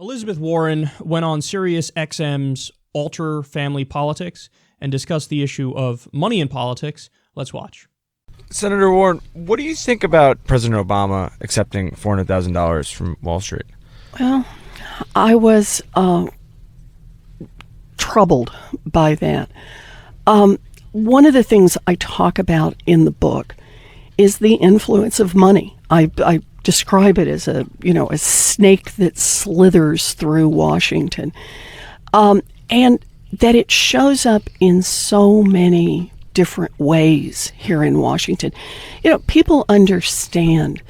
Elizabeth Warren went on Sirius XM's Alter Family Politics and discussed the issue of money in politics. Let's watch. Senator Warren, what do you think about President Obama accepting $400,000 from Wall Street? Well, I was troubled by that. One of the things I talk about in the book is the influence of money. I describe it as a snake that slithers through Washington, and that it shows up in so many different ways here in Washington. People understand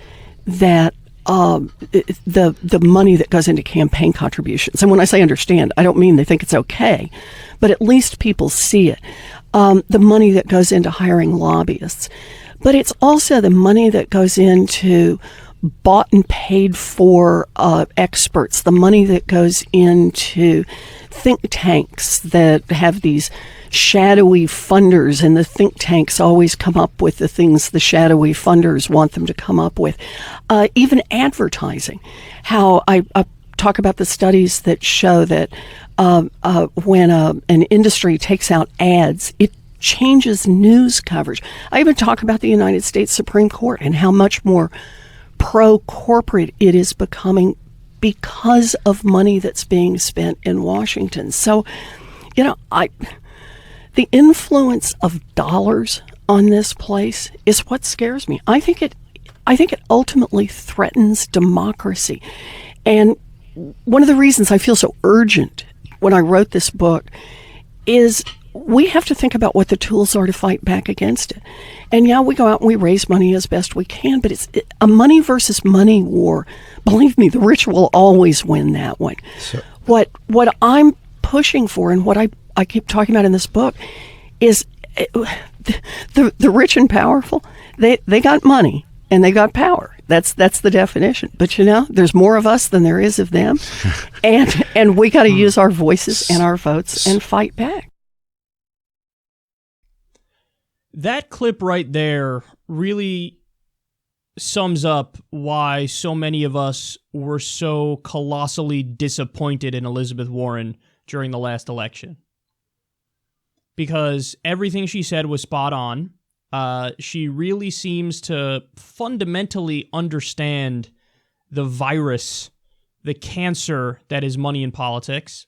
that the money that goes into campaign contributions, and when I say understand, I don't mean they think it's okay, but at least people see it. The money that goes into hiring lobbyists, but it's also the money that goes into bought and paid for experts, the money that goes into think tanks that have these shadowy funders, and the think tanks always come up with the things the shadowy funders want them to come up with. Even advertising, how I talk about the studies that show that when an industry takes out ads, it changes news coverage. I even talk about the United States Supreme Court and how much more pro-corporate it is becoming because of money that's being spent in Washington. So, the influence of dollars on this place is what scares me. I think it ultimately threatens democracy. And one of the reasons I feel so urgent when I wrote this book is we have to think about what the tools are to fight back against it. And yeah, we go out and we raise money as best we can, but it's a money versus money war. Believe me, the rich will always win that one. So, what I'm pushing for, and what I keep talking about in this book, is the rich and powerful. They got money and they got power. That's the definition. But there's more of us than there is of them, and we got to use our voices and our votes and fight back. That clip right there really sums up why so many of us were so colossally disappointed in Elizabeth Warren during the last election. Because everything she said was spot on. She really seems to fundamentally understand the virus, the cancer that is money in politics.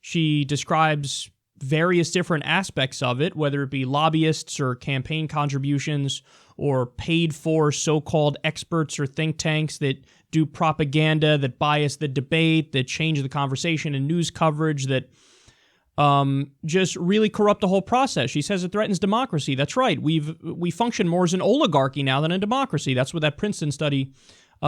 She describes various different aspects of it, whether it be lobbyists or campaign contributions or paid for so-called experts or think tanks that do propaganda, that bias the debate, that change the conversation in news coverage, that just really corrupt the whole process. She says it threatens democracy. That's right. We function more as an oligarchy now than a democracy. That's what that Princeton study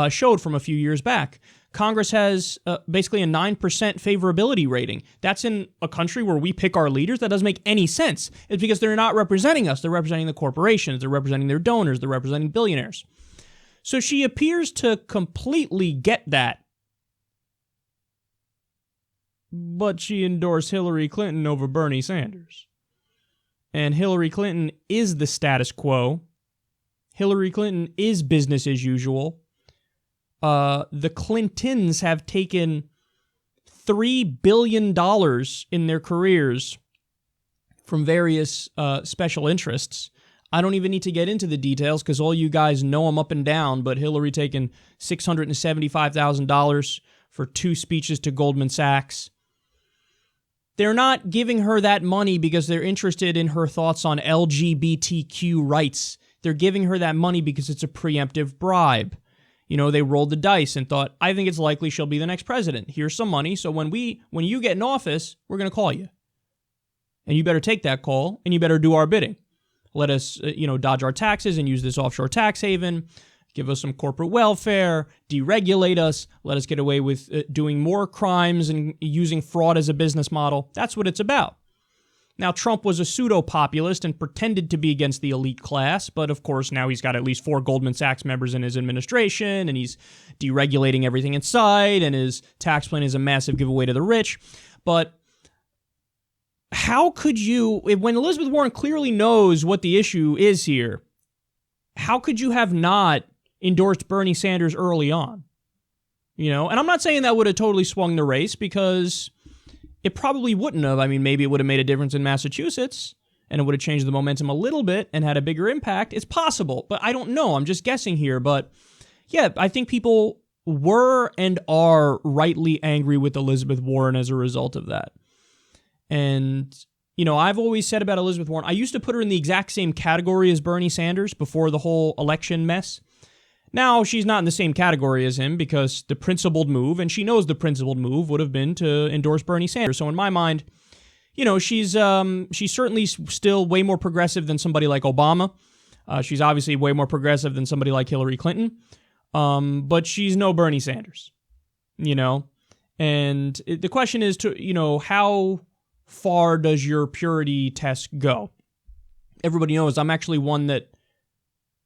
showed from a few years back. Congress has basically a 9% favorability rating. That's in a country where we pick our leaders. That doesn't make any sense. It's because they're not representing us. They're representing the corporations. They're representing their donors. They're representing billionaires. So she appears to completely get that. But she endorsed Hillary Clinton over Bernie Sanders. And Hillary Clinton is the status quo. Hillary Clinton is business as usual. The Clintons have taken $3 billion in their careers from various special interests. I don't even need to get into the details because all you guys know them up and down, but Hillary taking $675,000 for 2 speeches to Goldman Sachs. They're not giving her that money because they're interested in her thoughts on LGBTQ rights. They're giving her that money because it's a preemptive bribe. They rolled the dice and thought, I think it's likely she'll be the next president. Here's some money, so when you get in office, we're going to call you. And you better take that call, and you better do our bidding. Let us, dodge our taxes and use this offshore tax haven. Give us some corporate welfare, deregulate us, let us get away with doing more crimes and using fraud as a business model. That's what it's about. Now, Trump was a pseudo-populist and pretended to be against the elite class, but of course now he's got at least 4 Goldman Sachs members in his administration, and he's deregulating everything in sight, and his tax plan is a massive giveaway to the rich. But how could you, when Elizabeth Warren clearly knows what the issue is here, how could you have not endorsed Bernie Sanders early on? And I'm not saying that would have totally swung the race, because it probably wouldn't have. I mean, maybe it would have made a difference in Massachusetts, and it would have changed the momentum a little bit and had a bigger impact. It's possible, but I don't know. I'm just guessing here. But yeah, I think people were and are rightly angry with Elizabeth Warren as a result of that. And, I've always said about Elizabeth Warren, I used to put her in the exact same category as Bernie Sanders before the whole election mess. Now, she's not in the same category as him, because the principled move, and she knows the principled move, would have been to endorse Bernie Sanders. So in my mind, she's certainly still way more progressive than somebody like Obama. She's obviously way more progressive than somebody like Hillary Clinton. But she's no Bernie Sanders, And the question is, how far does your purity test go? Everybody knows I'm actually one that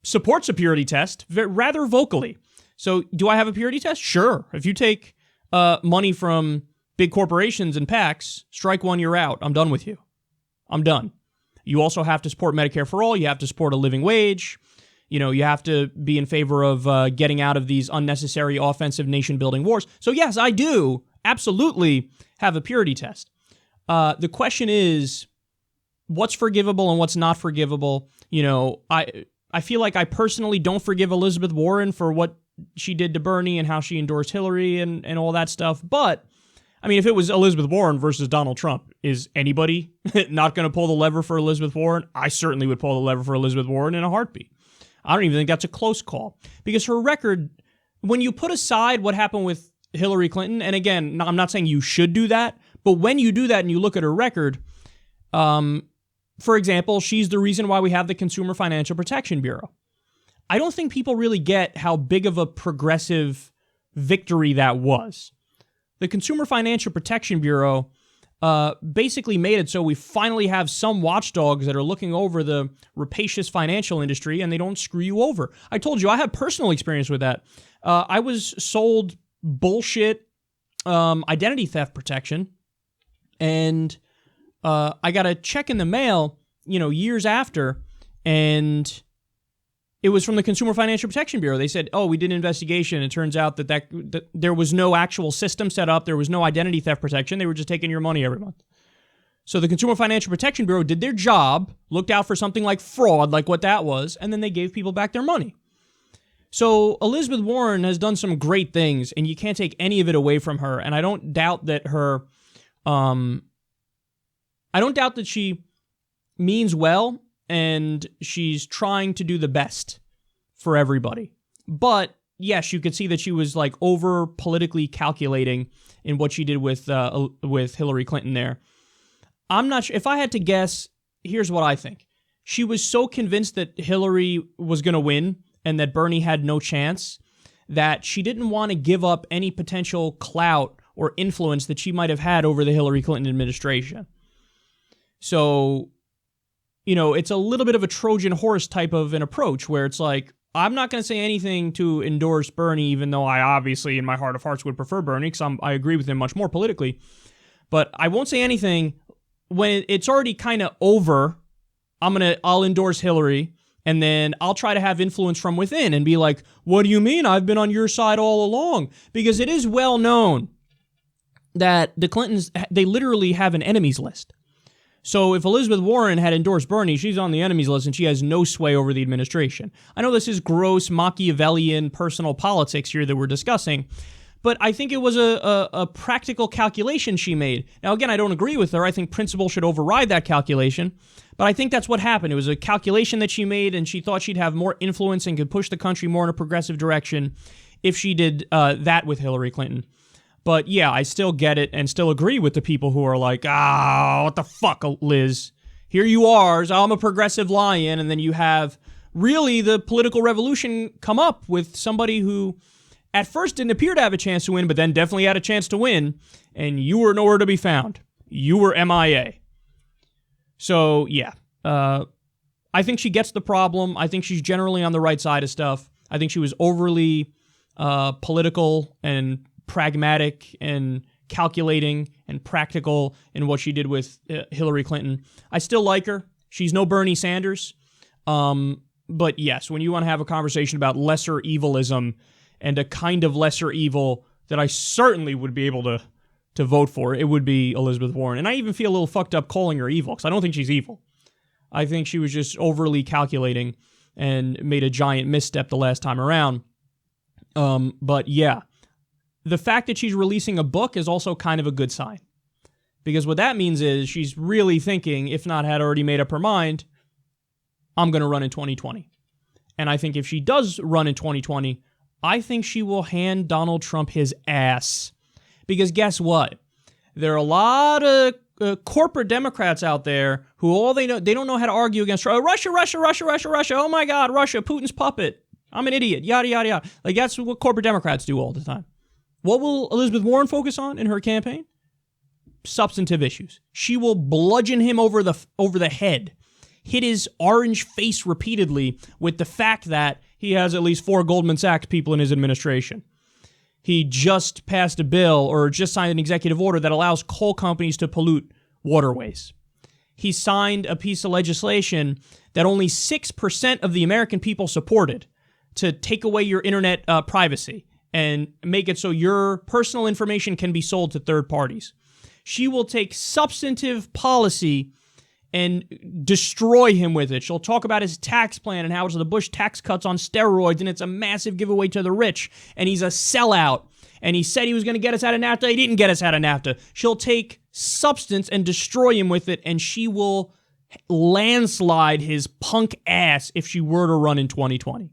supports a purity test rather vocally. So do I have a purity test? Sure. If you take money from big corporations and PACs, strike one, you're out. I'm done with you. I'm done. You also have to support Medicare for all. You have to support a living wage. You have to be in favor of getting out of these unnecessary offensive nation-building wars. So yes, I do absolutely have a purity test. The question is, what's forgivable and what's not forgivable? I feel like I personally don't forgive Elizabeth Warren for what she did to Bernie and how she endorsed Hillary and all that stuff. But, I mean, if it was Elizabeth Warren versus Donald Trump, is anybody not going to pull the lever for Elizabeth Warren? I certainly would pull the lever for Elizabeth Warren in a heartbeat. I don't even think that's a close call, because her record, when you put aside what happened with Hillary Clinton, and again, I'm not saying you should do that, but when you do that and you look at her record, for example, she's the reason why we have the Consumer Financial Protection Bureau. I don't think people really get how big of a progressive victory that was. The Consumer Financial Protection Bureau basically made it so we finally have some watchdogs that are looking over the rapacious financial industry, and they don't screw you over. I told you, I have personal experience with that. I was sold bullshit identity theft protection, and I got a check in the mail, years after, and it was from the Consumer Financial Protection Bureau. They said, we did an investigation. It turns out that there was no actual system set up. There was no identity theft protection. They were just taking your money every month. So the Consumer Financial Protection Bureau did their job, looked out for something like fraud, like what that was, and then they gave people back their money. So Elizabeth Warren has done some great things, and you can't take any of it away from her. And I don't doubt that she means well, and she's trying to do the best for everybody. But yes, you could see that she was like over politically calculating in what she did with Hillary Clinton there. I'm not sure. If I had to guess, here's what I think. She was so convinced that Hillary was going to win and that Bernie had no chance that she didn't want to give up any potential clout or influence that she might have had over the Hillary Clinton administration. So, it's a little bit of a Trojan horse type of an approach where it's like, I'm not going to say anything to endorse Bernie, even though I obviously in my heart of hearts would prefer Bernie, because I agree with him much more politically. But I won't say anything when it's already kind of over. I'll endorse Hillary, and then I'll try to have influence from within and be like, what do you mean? I've been on your side all along. Because it is well known that the Clintons, they literally have an enemies list. So if Elizabeth Warren had endorsed Bernie, she's on the enemies list and she has no sway over the administration. I know this is gross Machiavellian personal politics here that we're discussing, but I think it was a practical calculation she made. Now, again, I don't agree with her. I think principle should override that calculation, but I think that's what happened. It was a calculation that she made, and she thought she'd have more influence and could push the country more in a progressive direction if she did that with Hillary Clinton. But yeah, I still get it and still agree with the people who are like, what the fuck, Liz? Here you are, so I'm a progressive lion, and then you have really the political revolution come up with somebody who at first didn't appear to have a chance to win, but then definitely had a chance to win, and you were nowhere to be found. You were MIA. So yeah, I think she gets the problem. I think she's generally on the right side of stuff. I think she was overly political and pragmatic and calculating and practical in what she did with Hillary Clinton. I still like her. She's no Bernie Sanders. But yes, when you want to have a conversation about lesser evilism and a kind of lesser evil that I certainly would be able to vote for, it would be Elizabeth Warren. And I even feel a little fucked up calling her evil, because I don't think she's evil. I think she was just overly calculating and made a giant misstep the last time around. But yeah, the fact that she's releasing a book is also kind of a good sign. Because what that means is she's really thinking, if not had already made up her mind, I'm going to run in 2020. And I think if she does run in 2020, I think she will hand Donald Trump his ass. Because guess what? There are a lot of corporate Democrats out there who all they don't know how to argue against Russia. Oh my God, Russia, Putin's puppet. I'm an idiot. Yada, yada, yada. Like, that's what corporate Democrats do all the time. What will Elizabeth Warren focus on in her campaign? Substantive issues. She will bludgeon him over the head, hit his orange face repeatedly with the fact that he has at least 4 Goldman Sachs people in his administration. He just passed a bill or just signed an executive order that allows coal companies to pollute waterways. He signed a piece of legislation that only 6% of the American people supported to take away your internet privacy and make it so your personal information can be sold to third parties. She will take substantive policy and destroy him with it. She'll talk about his tax plan and how it's the Bush tax cuts on steroids and it's a massive giveaway to the rich and he's a sellout and he said he was going to get us out of NAFTA. He didn't get us out of NAFTA. She'll take substance and destroy him with it, and she will landslide his punk ass if she were to run in 2020.